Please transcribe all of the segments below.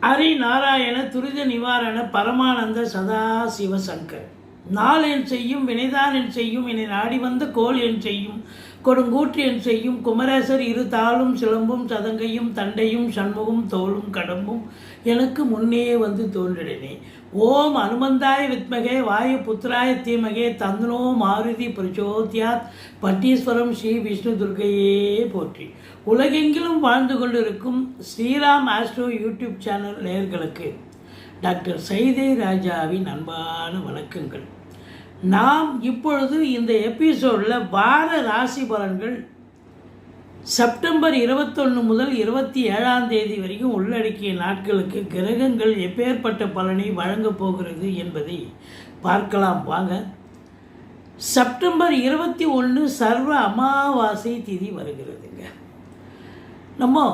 ஹரி நாராயண துரித நிவாரண பரமானந்த சதா சிவசங்கர். நாள் என் செய்யும் வினைதான் என் செய்யும் என்னை நாடி வந்த கோல் என் செய்யும் கொடுங்கூற்று என் செய்யும் குமரேசர் இரு தாளும் சிலம்பும் சதங்கையும் தண்டையும் சண்முகம் தோளும் கடம்பும் எனக்கு முன்னே வந்து தோன்றினே. ஓம் அனுமந்தாய வித்மகே வாயு புத்திராய தீமகே தந்தனோ மாருதி பிரச்சோத்யாத் பட்டீஸ்வரம் ஸ்ரீ விஷ்ணு துர்கையே போற்றி. உலகெங்கிலும் வாழ்ந்து கொண்டிருக்கும் ஸ்ரீராம் ஆஸ்ட்ரோ யூடியூப் சேனல் நேயர்களுக்கு டாக்டர் சைதை ராஜாவின் அன்பான வணக்கங்கள். நாம் இப்பொழுது இந்த எபிசோடில் வார ராசி பலன்கள் செப்டம்பர் 21 முதல் 27ஆம் தேதி வரைக்கும் உள்ளடக்கிய நாட்களுக்கு கிரகங்கள் எப்பேற்பட்ட பலனை வழங்கப் போகிறது என்பதை பார்க்கலாம் வாங்க. செப்டம்பர் 21 சர்வ அமாவாசை திதி வருகிறதுங்க. நம்ம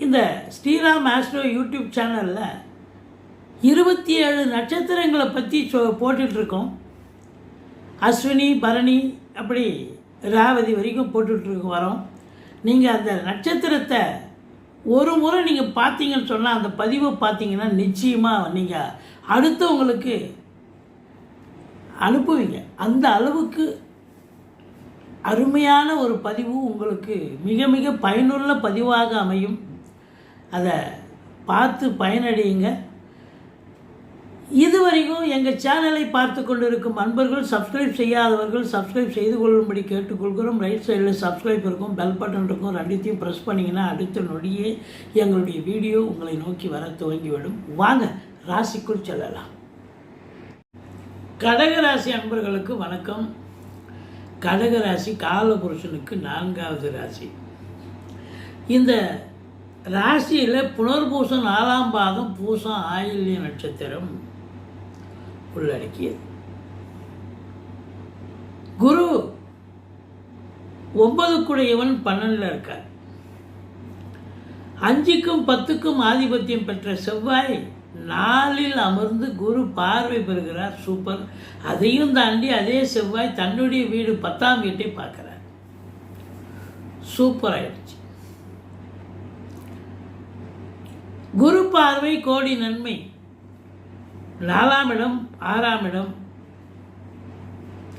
இந்த ஸ்ரீராம் ஆஸ்ட்ரோ யூடியூப் சேனலில் 27 நட்சத்திரங்களை பற்றி போட்டுட்ருக்கோம். அஸ்வினி பரணி அப்படி ராவதி வரைக்கும் போட்டுட்ருக்கு வரோம். நீங்கள் அந்த நட்சத்திரத்தை ஒரு முறை நீங்கள் பார்த்தீங்கன்னு சொன்னால், அந்த பதிவை பார்த்தீங்கன்னா நிச்சயமாக நீங்கள் அடுத்தவங்களுக்கு அனுப்புவீங்க. அந்த அளவுக்கு அருமையான ஒரு பதிவு உங்களுக்கு மிக மிக பயனுள்ள பதிவாக அமையும். அதை பார்த்து பயனடையுங்க. இதுவரைக்கும் எங்கள் சேனலை பார்த்து கொண்டிருக்கும் அன்பர்கள், சப்ஸ்கிரைப் செய்யாதவர்கள் சப்ஸ்கிரைப் செய்து கொள்ளும்படி கேட்டுக்கொள்கிறோம். ரைட் சைடில் சப்ஸ்கிரைப் இருக்கும், பெல் பட்டன் இருக்கும், ரெண்டுத்தையும் ப்ரெஸ் பண்ணிங்கன்னா அடுத்த நொடியே எங்களுடைய வீடியோ உங்களை நோக்கி வர துவங்கிவிடும். வாங்க ராசிக்குள் செல்லலாம். கடகராசி அன்பர்களுக்கு வணக்கம். கடகராசி காலபுருஷனுக்கு 4வது ராசி. இந்த ராசியில் புனர்பூசம் 4ஆம் பாதம், பூசம், ஆயில்ய நட்சத்திரம் உள்ளடக்கியது. குரு 9க்குடையவன் 12ல் இருக்கார். 5க்கும் 10க்கும் ஆதிபத்தியம் பெற்ற செவ்வாய் 4ல் அமர்ந்து குரு பார்வை பெறுகிறார். சூப்பர். அதையும் தாண்டி அதே செவ்வாய் தன்னுடைய வீடு 10ஆம் வீட்டை பார்க்கிறார். சூப்பர் ஆயிடுச்சு. குரு பார்வை கோடி நன்மை. 4ஆம் இடம், 6ஆம் இடம்,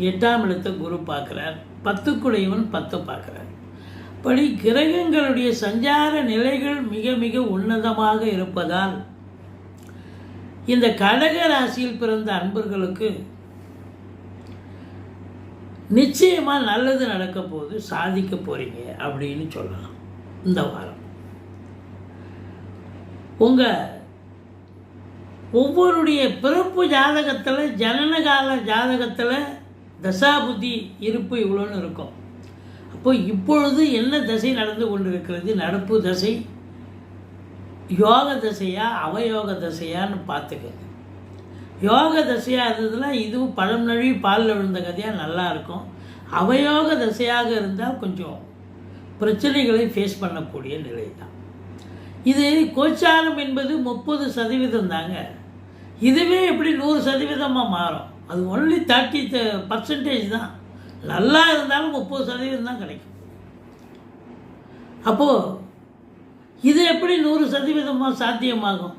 8ஆம் இடத்தை குரு பார்க்கிறார். 10க்குடையவன் 10 பார்க்கிறார். படி கிரகங்களுடைய சஞ்சார நிலைகள் மிக மிக உன்னதமாக இருப்பதால் இந்த கடக ராசியில் பிறந்த அன்பர்களுக்கு நிச்சயமாக நல்லது நடக்க போது, சாதிக்க போகிறீங்க அப்படின்னு சொல்லலாம். இந்த வாரம் உங்கள் ஒவ்வொருடைய பிறப்பு ஜாதகத்தில், ஜனனகால ஜாதகத்தில் தசாபுத்தி இருப்பு இவ்வளோன்னு இருக்கும். அப்போ இப்பொழுது என்ன தசை நடந்து கொண்டிருக்கிறது, நடப்பு தசை யோக தசையா அவயோக தசையான்னு பார்த்துக்கங்க. யோக தசையாக இருந்ததுன்னா இதுவும் பழம் நழுவி பாலில் விழுந்த கதையாக நல்லாயிருக்கும். அவயோக தசையாக இருந்தால் கொஞ்சம் பிரச்சனைகளை ஃபேஸ் பண்ணக்கூடிய நிலை தான். இது கோச்சாரம் என்பது 30% தாங்க. இதுவே எப்படி 100% மாறும்? அது ஒன்லி 30% தான். நல்லா இருந்தாலும் 30% தான் கிடைக்கும். அப்போது இது எப்படி 100% சாத்தியமாகும்?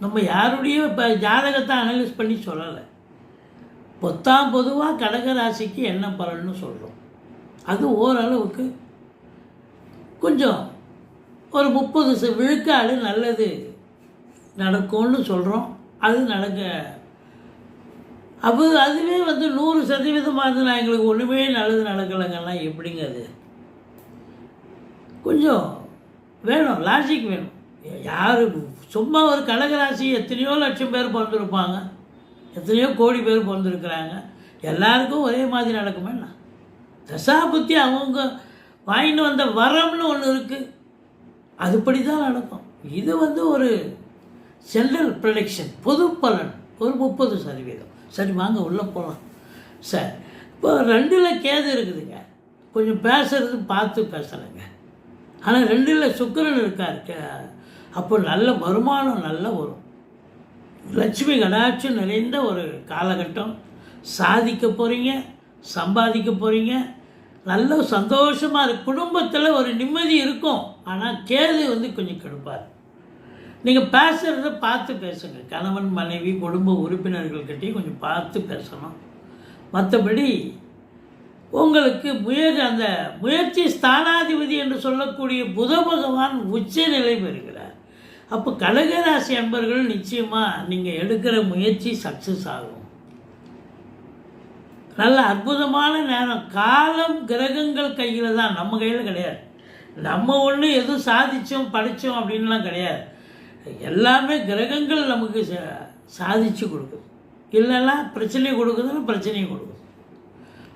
நம்ம யாருடைய இப்போ ஜாதகத்தை அனலைஸ் பண்ணி சொல்லலை. பொதுவாக கடகராசிக்கு என்ன பலன்னு சொல்கிறோம். அது ஓரளவுக்கு கொஞ்சம் ஒரு 30 விழுக்காடு நல்லது நடக்கும்னு சொல்கிறோம். அது நடக்க அதுவே 100% இருந்ததுன்னா எங்களுக்கு ஒன்றுமே நல்லது நடக்கலைங்கன்னா எப்படிங்க? அது கொஞ்சம் வேணும், லாஜிக் வேணும். யார் சும்மா ஒரு கடகராசி எத்தனையோ லட்சம் பேர் பிறந்திருப்பாங்க, எத்தனையோ கோடி பேர் பிறந்திருக்கிறாங்க. எல்லாருக்கும் ஒரே மாதிரி நடக்குமேண்ணா? தசாபுத்தி அவங்க வாங்கிட்டு வந்த வரம்னு ஒன்று இருக்குது, அதுபடி தான் நடக்கும். இது ஒரு ஜென்ரல் ப்ரொடிக்ஷன், பொது பலன் ஒரு 30%. சரி வாங்க உள்ளே போகலாம். சார் இப்போ 2ல் கேது இருக்குதுங்க. கொஞ்சம் பேசுகிறது பார்த்து பேசலைங்க. ஆனால் 2ல் சுக்கிரன் இருக்கார். அப்போ நல்ல வருமானம் நல்லா வரும். லட்சுமி கடாட்சம் நிறைந்த ஒரு காலகட்டம். சாதிக்க போகிறீங்க, சம்பாதிக்க போகிறீங்க, நல்ல சந்தோஷமாக இருக்கு. குடும்பத்தில் ஒரு நிம்மதி இருக்கும். ஆனால் கேது கொஞ்சம் கெடுப்பார். நீங்கள் பேசுகிறத பார்த்து பேசுங்க. கணவன் மனைவி குடும்ப உறுப்பினர்கள்கிட்டையும் கொஞ்சம் பார்த்து பேசணும். மற்றபடி உங்களுக்கு அந்த முயற்சி ஸ்தானாதிபதி என்று சொல்லக்கூடிய புத பகவான் உச்ச நிலை பெறுகிறார். அப்போ கடகராசி அன்பர்கள் நிச்சயமாக நீங்கள் எடுக்கிற முயற்சி சக்ஸஸ் ஆகும். நல்ல அற்புதமான நேரம். காலம் கிரகங்கள் கையில் தான், நம்ம கையில் கிடையாது. நம்ம ஒன்று எதுவும் சாதித்தோம் படித்தோம் அப்படின்லாம் கிடையாது. எல்லாமே கிரகங்கள் நமக்கு சாதித்து கொடுக்குது. இல்லைன்னா பிரச்சனை கொடுக்குதுன்னு பிரச்சனையும் கொடுக்குது.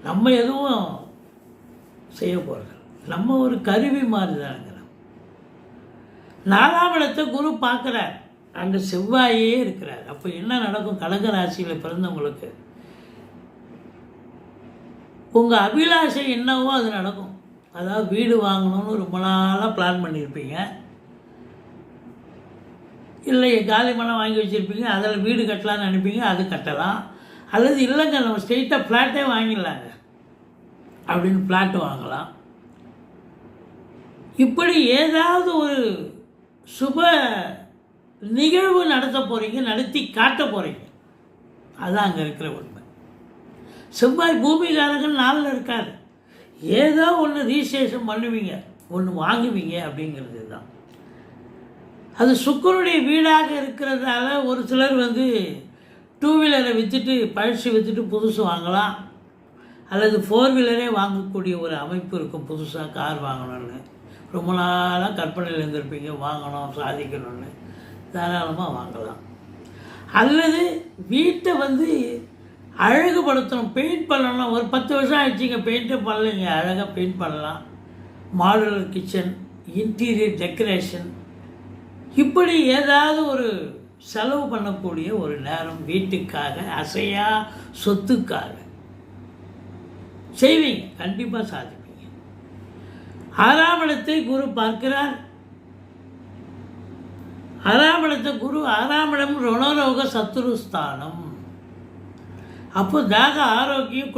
நம்ம எதுவும் செய்ய போகிறது, நம்ம ஒரு கருவி மாதிரி தானுங்கிறோம். 4ஆம் இடத்தை குரு பார்க்குறார், அங்கே செவ்வாயே இருக்கிறார். அப்போ என்ன நடக்கும்? கடக ராசியில் பிறந்தவங்களுக்கு உங்கள் அபிலாஷை என்னவோ அது நடக்கும். அதாவது வீடு வாங்கணும்னு ரொம்ப நாளாக பிளான் பண்ணியிருப்பீங்க, இல்லை காலி மனம் வாங்கி வச்சுருப்பீங்க, அதில் வீடு கட்டலான்னு நினைப்பீங்க, அது கட்டலாம். அல்லது இல்லைங்க நம்ம ஸ்ட்ரெயிட்டாக ஃப்ளாட்டே வாங்கிடலாங்க அப்படின்னு ஃப்ளாட்டு வாங்கலாம். இப்படி ஏதாவது ஒரு சுப நிகழ்வு நடத்த போகிறீங்க, நடத்தி காட்ட போகிறீங்க. அதுதான் அங்கே இருக்கிற உண்மை. செவ்வாய் பூமிகாரர்கள் 4ல் இருக்காது. ஏதோ ஒன்று ரீசேஷன் பண்ணுவீங்க, ஒன்று வாங்குவீங்க அப்படிங்கிறது தான். அது சுக்கரனுடைய வீடாக இருக்கிறதால ஒரு சிலர் 2 வீலரை விற்றுட்டு பழசு விற்றுட்டு புதுசு வாங்கலாம். அல்லது 4 வீலரே வாங்கக்கூடிய ஒரு அமைப்பு இருக்கும். புதுசாக கார் வாங்கணும்னு ரொம்ப நாளாக கற்பனையில் இருந்திருப்பீங்க, வாங்கணும் சாதிக்கணும்னு தாராளமாக வாங்கலாம். அல்லது வீட்டை அழகுபடுத்தணும், பெயிண்ட் பண்ணணும். ஒரு 10 வருஷம் ஆயிடுச்சிங்க, பெயிண்ட்டே பண்ணலைங்க, அழகாக பெயிண்ட் பண்ணலாம். மாடுலர் கிச்சன், இன்டீரியர் டெக்கரேஷன், இப்படி ஏதாவது ஒரு செலவு பண்ணக்கூடிய ஒரு நேரம் வீட்டுக்காக, அசையா சொத்துக்காக செய்வீங்க, கண்டிப்பாக சாதிப்பீங்க. 6ஆம் இடத்தை குரு பார்க்கிறார். 6ஆம் இடத்தை குரு, 6ஆம் இடம் ருணரோக சத்துருஸ்தானம். அப்போ தேக ஆரோக்கியம்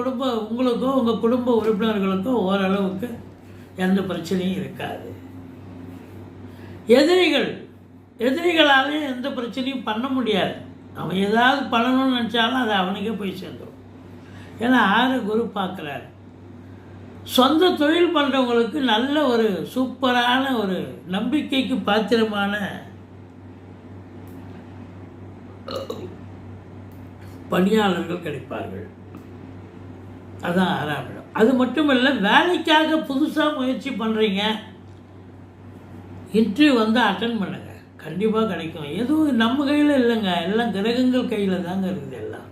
உங்களுக்கோ உங்கள் குடும்ப உறுப்பினர்களுக்கோ ஓரளவுக்கு எந்த பிரச்சனையும் இருக்காது. எதிரிகளாலையும் எந்த பிரச்சனையும் பண்ண முடியாது. அவன் ஏதாவது பண்ணணும்னு நினச்சாலும் அது அவனுக்கே போய் சேர்ந்துடும். ஏன்னா 6 குரு பார்க்குறாரு. சொந்த தொழில் பண்ணுறவங்களுக்கு நல்ல ஒரு சூப்பரான ஒரு நம்பிக்கைக்கு பாத்திரமான பணியாளர்கள் கிடைப்பார்கள். அதுதான் 6ஆம் இடம். அது மட்டும் இல்லை, வேலைக்காக புதுசாக முயற்சி பண்ணுறீங்க, இன்டர்வியூ அட்டன் பண்ணுங்க, கண்டிப்பாக கிடைக்கும். எதுவும் நம்ம கையில் இல்லைங்க, எல்லாம் கிரகங்கள் கையில் தாங்க இருக்குது. எல்லாம்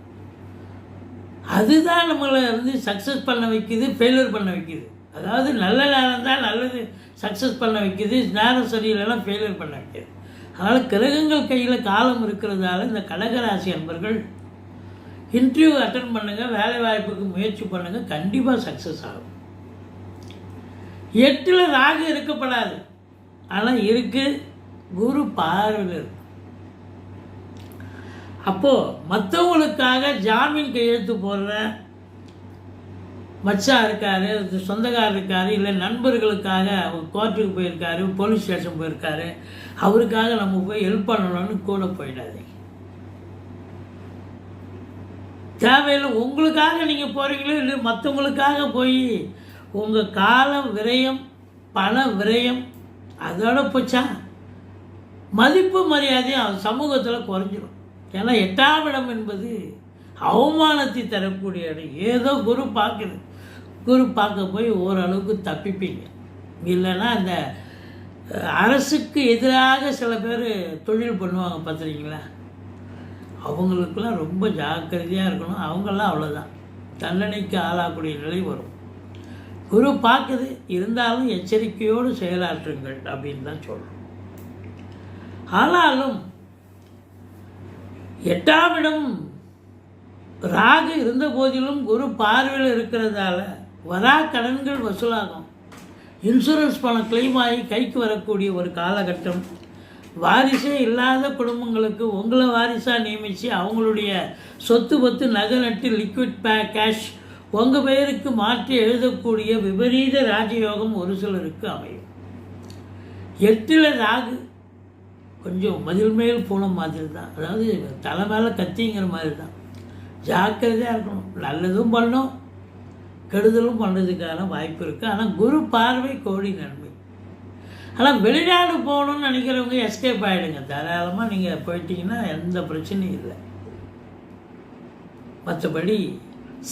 அதுதான் நம்மளை சக்ஸஸ் பண்ண வைக்குது, ஃபெயிலியர் பண்ண வைக்குது. அதாவது நல்ல நேரம் தான் நல்லது சக்ஸஸ் பண்ண வைக்குது, நேரம் சரியில்லைன்னா ஃபெயிலியர் பண்ண வைக்குது. அதனால் கிரகங்கள் கையில் காலம் இருக்கிறதால இந்த கடகராசி அன்பர்கள் இன்டர்வியூ அட்டன் பண்ணுங்கள், வேலை வாய்ப்புக்கு முயற்சி பண்ணுங்கள், கண்டிப்பாக சக்ஸஸ் ஆகும். 8ல் ராகு இருக்கப்படாது, ஆனால் இருக்குது, குரு பார்வையில் இருக்கு. அப்போது மற்றவங்களுக்காக ஜாமீன் கையெழுத்து போடுற மச்சான் இருக்கார், சொந்தக்காரர் இருக்கார், இல்லை நண்பர்களுக்காக கோர்ட்டுக்கு போயிருக்காரு, போலீஸ் ஸ்டேஷன் போயிருக்காரு, அவருக்காக நம்ம போய் ஹெல்ப் பண்ணணும்னு கூட போயிடாதீங்க. தேவையில்லை, உங்களுக்காக நீங்கள் போகிறீங்களோ இல்லை மற்றவங்களுக்காக போய் உங்கள் காலம் விரயம், பண விரயம், அதோட போச்சா மதிப்பு மரியாதையும் சமூகத்தில் குறைஞ்சிடும். ஏன்னா 8ஆம் இடம் என்பது அவமானத்தை தரக்கூடிய இடம். ஏதோ குரு பார்க்குது, குரு பார்க்க போய் ஓரளவுக்கு தப்பிப்பீங்க. இல்லைன்னா இந்த அரசுக்கு எதிராக சில பேர் தொழில் பண்ணுவாங்க பார்த்துருக்கீங்களா, அவங்களுக்கெல்லாம் ரொம்ப ஜாக்கிரதையாக இருக்கணும். அவங்கெல்லாம் அவ்வளோதான், தண்டனைக்கு ஆளாகக்கூடிய நிலை வரும். குரு பார்க்குது, இருந்தாலும் எச்சரிக்கையோடு செயலாற்றுங்கள் அப்படின்னு தான் சொல்கிறோம். ஆனாலும் 8ஆம் இடம் ராகு இருந்த போதிலும் குரு பார்வையில் இருக்கிறதால வரா கடன்கள் வசூலாகும். இன்சூரன்ஸ் பணம் கிளைம் ஆகி கைக்கு வரக்கூடிய ஒரு காலகட்டம். வாரிசே இல்லாத குடும்பங்களுக்கு உங்களை வாரிசாக நியமித்து அவங்களுடைய சொத்து பத்து நகை நட்டு லிக்விட் கேஷ் உங்கள் பெயருக்கு மாற்றி எழுதக்கூடிய விபரீத ராஜயோகம் ஒரு சிலருக்கு அமையும். 8ல் ராகு கொஞ்சம் மதில் மேல் போன மாதிரி தான், அதாவது தலை மேலே கத்திங்கிற மாதிரி தான். ஜாக்கிரதையாக இருக்கணும். நல்லதும் பண்ணும், கெடுதலும் பண்ணுறதுக்கான வாய்ப்பு இருக்குது. ஆனால் குரு பார்வை கோடி நன்மை. ஆனால் வெளிநாடு போகணுன்னு நினைக்கிறவங்க எஸ்கேப் ஆகிடுங்க. தாராளமாக நீங்கள் போயிட்டீங்கன்னா எந்த பிரச்சனையும் இல்லை. மற்றபடி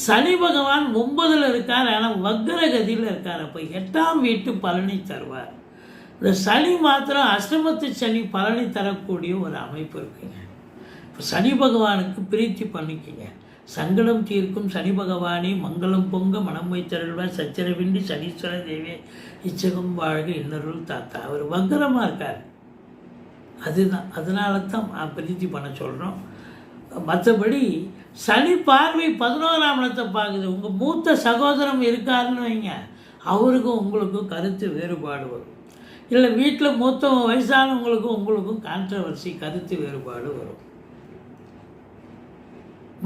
சனி பகவான் 9ல் இருக்கார், ஆனால் வக்ரகதியில் இருக்கார். அப்போ 8ஆம் வீட்டு பலனை தருவார். இந்த சனி மாத்திரம் அஷ்டமத்து சனி பலனை தரக்கூடிய ஒரு அமைப்பு இருக்குங்க. இப்போ சனி பகவானுக்கு பிரீத்தி பண்ணிக்கங்க. சங்கடம் தீர்க்கும் சனி பகவானே, மங்களம் பொங்க மனம் வைத்தருள்வார், சச்சரவின்றி சனீஸ்வர தேவே இச்சகம் வாழ்க இன்னருள் தாத்தா. அவர் வக்ரமாக இருக்கார். அதுதான், அதனால தான் பிரீத்தி பண்ண சொல்கிறோம். மற்றபடி சனி பார்வை 11ஆம் இடத்தை பார்க்குது. உங்கள் மூத்த சகோதரம் இருக்காருன்னு வைங்க, அவருக்கும் உங்களுக்கும் கருத்து வேறுபாடு வரும். இல்லை வீட்டில் மூத்த வயசானவங்களுக்கும் உங்களுக்கும் கான்ட்ரவர்சி, கருத்து வேறுபாடு வரும்.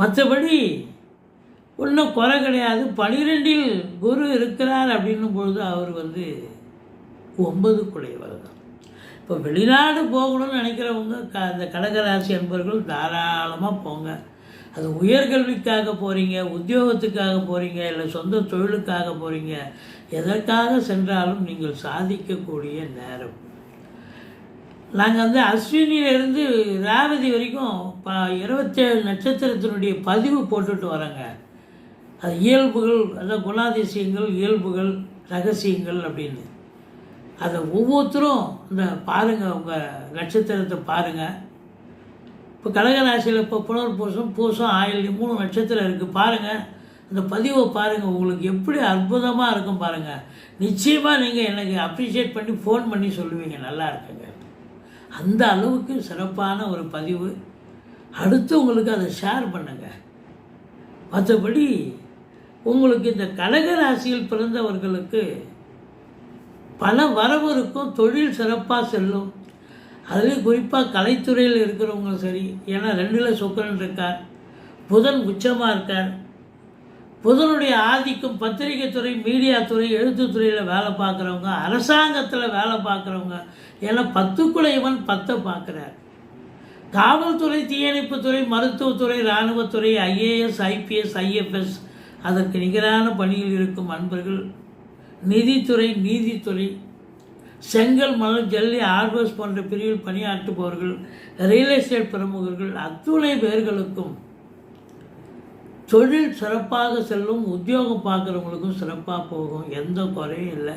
மற்றபடி ஒன்றும் குறை கிடையாது. 12ல் குரு இருக்கிறார் அப்படின்னும் பொழுது அவர் 9 குடையவர் தான். இப்போ வெளிநாடு போகணும்னு நினைக்கிறவங்க அந்த கடகராசி அன்பர்கள் தாராளமாக போங்க. அது உயர்கல்விக்காக போகிறீங்க, உத்தியோகத்துக்காக போகிறீங்க, இல்லை சொந்த தொழிலுக்காக போகிறீங்க, எதற்காக சென்றாலும் நீங்கள் சாதிக்கக்கூடிய நேரம். நாங்கள் அஸ்வினியிலேருந்து ரேவதி வரைக்கும் 27 நட்சத்திரத்தினுடைய பதிவு போட்டுட்டு வரோங்க. அது இயல்புகள், அதாவது குணாதிசயங்கள், இயல்புகள், ரகசியங்கள் அப்படின்னு. அதை ஒவ்வொருத்தரும் இந்த பாருங்கள், உங்கள் நட்சத்திரத்தை பாருங்கள். இப்போ கடகராசியில் இப்போ புனர்பூசம், பூசம், ஆயில்யம் 3 நட்சத்திரம் இருக்குது. பாருங்கள், அந்த பதிவை பாருங்கள், உங்களுக்கு எப்படி அற்புதமாக இருக்கும் பாருங்கள். நிச்சயமாக நீங்கள் எனக்கு அப்ரிஷியேட் பண்ணி ஃபோன் பண்ணி சொல்லுவீங்க, நல்லா இருக்குங்க. அந்த அளவுக்கு சிறப்பான ஒரு பதிவு. அடுத்து உங்களுக்கு அதை ஷேர் பண்ணுங்கள். மற்றபடி உங்களுக்கு இந்த கடகராசியில் பிறந்தவர்களுக்கு பல வரவு இருக்கும், தொழில் சிறப்பாக செல்லும். அதுலேயும் குறிப்பாக கலைத்துறையில் இருக்கிறவங்க சரி, ஏன்னா 2ல் சுக்கிரன் இருக்கார், புதன் உச்சமாக இருக்கார். புதனுடைய ஆதிக்கம் பத்திரிகை துறை, மீடியா துறை, எழுத்துத்துறையில் வேலை பார்க்குறவங்க, அரசாங்கத்தில் வேலை பார்க்குறவங்க, ஏன்னா 10 10 பார்க்குறார். காவல்துறை, தீயணைப்புத்துறை, மருத்துவத்துறை, இராணுவத்துறை, ஐஏஎஸ், ஐபிஎஸ், ஐஎஃப்எஸ், அதற்கு நிகரான பணியில் இருக்கும் அன்பர்கள், நிதித்துறை, நீதித்துறை, செங்கல், மணல், ஜல்லி, ஆர்வஸ் போன்ற பிரிவில் பணியாற்றுபவர்கள், ரியல் எஸ்டேட் பிரமுகர்கள், அத்துணை பேர்களுக்கும் தொழில் சிறப்பாக செல்லும். உத்தியோகம் பார்க்குறவங்களுக்கும் சிறப்பாக போகும், எந்த குறையும் இல்லை.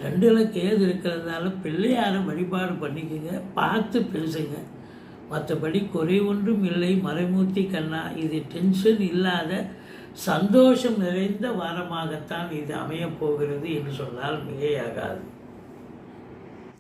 2ல் கேது இருக்கிறதுனால பிள்ளையாரை வழிபாடு பண்ணிக்கோங்க, பார்த்து பேசுங்க. மற்றபடி குறை ஒன்றும் இல்லை. மறைமூர்த்தி கண்ணா, இது டென்ஷன் இல்லாத சந்தோஷம் நிறைந்த வாரமாகத்தான் இது அமையப்போகிறது என்று சொன்னால் மிகையாகாது.